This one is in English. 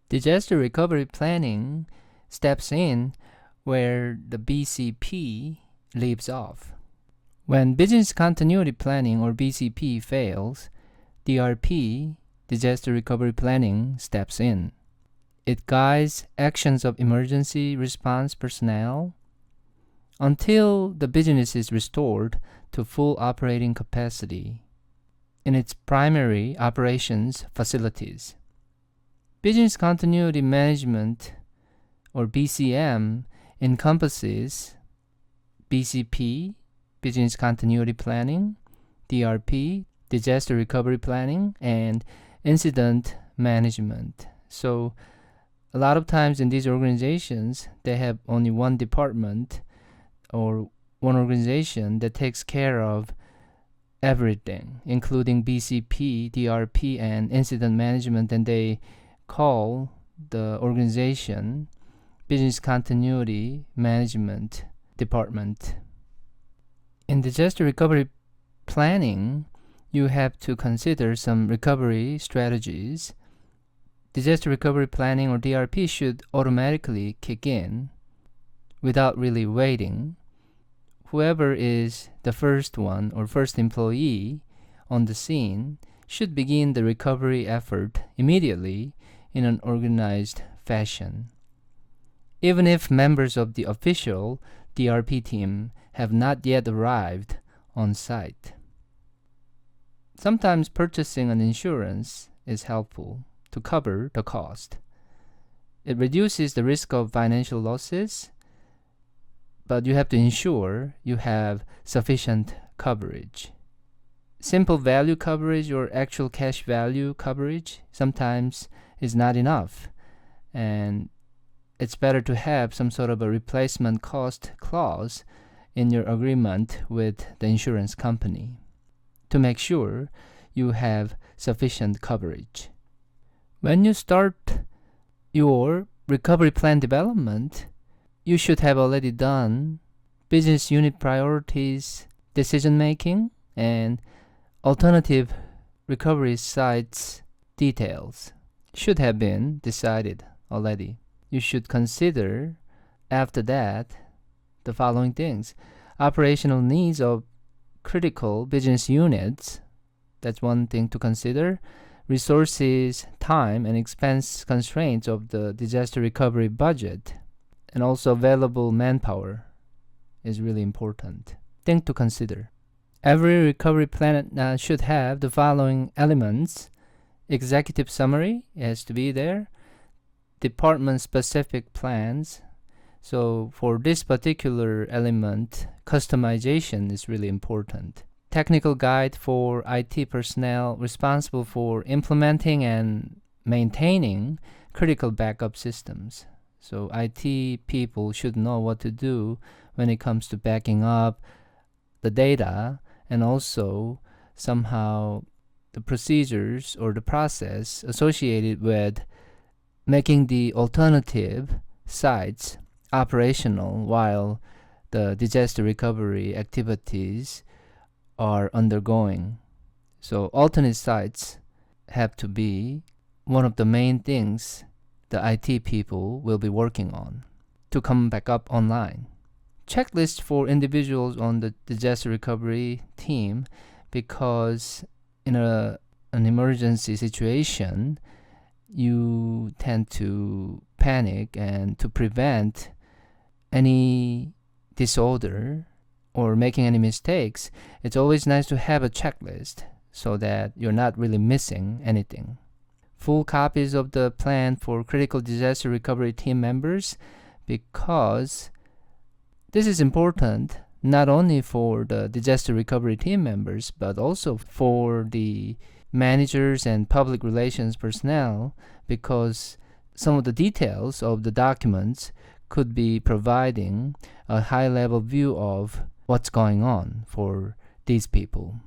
Disaster recovery planning steps in where the BCP leaves off. When business continuity planning or BCP fails, DRP, disaster recovery planning, steps in. It guides actions of emergency response personnel until the business is restored to full operating capacity in its primary operations facilities. Business continuity management, or BCM, encompasses BCP, business continuity planning, DRP, disaster recovery planning, and incident management. So a lot of times in these organizations, they have only one department or one organization that takes care of everything, including BCP, DRP, and incident management, and they call the organization Business Continuity Management Department. In disaster recovery planning, you have to consider some recovery strategies. Disaster recovery planning, or DRP, should automatically kick in without really waiting. Whoever is the first one or first employee on the scene should begin the recovery effort immediately in an organized fashion, even if members of the official DRP team have not yet arrived on site. Sometimes purchasing an insurance is helpful to cover the cost. It reduces the risk of financial losses, but you have to ensure you have sufficient coverage. Simple value coverage or actual cash value coverage sometimes is not enough, and it's better to have some sort of a replacement cost clause in your agreement with the insurance company to make sure you have sufficient coverage. When you start your recovery plan development, you should have already done business unit priorities, decision making, and alternative recovery sites details should have been decided already. You should consider after that the following things: operational needs of critical business units, that's one thing to consider. Resources, time, and expense constraints of the disaster recovery budget, and also available manpower is really important thing to consider. Every recovery plan should have the following elements: executive summary has to be there, department specific plans. So for this particular element, customization is really important. Technical guide for IT personnel responsible for implementing and maintaining critical backup systems. So IT people should know what to do when it comes to backing up the data, and also somehow the procedures or the process associated with making the alternative sites operational while the disaster recovery activities are undergoing. So alternate sites have to be one of the main things the IT people will be working on to come back up online. Checklist for individuals on the disaster recovery team, because in an emergency situation, you tend to panic, and to prevent any disorder or making any mistakes, it's always nice to have a checklist so that you're not really missing anything. Full copies of the plan for critical disaster recovery team members, because this is important not only for the disaster recovery team members, but also for the managers and public relations personnel, because some of the details of the documents could be providing a high-level view of what's going on for these people.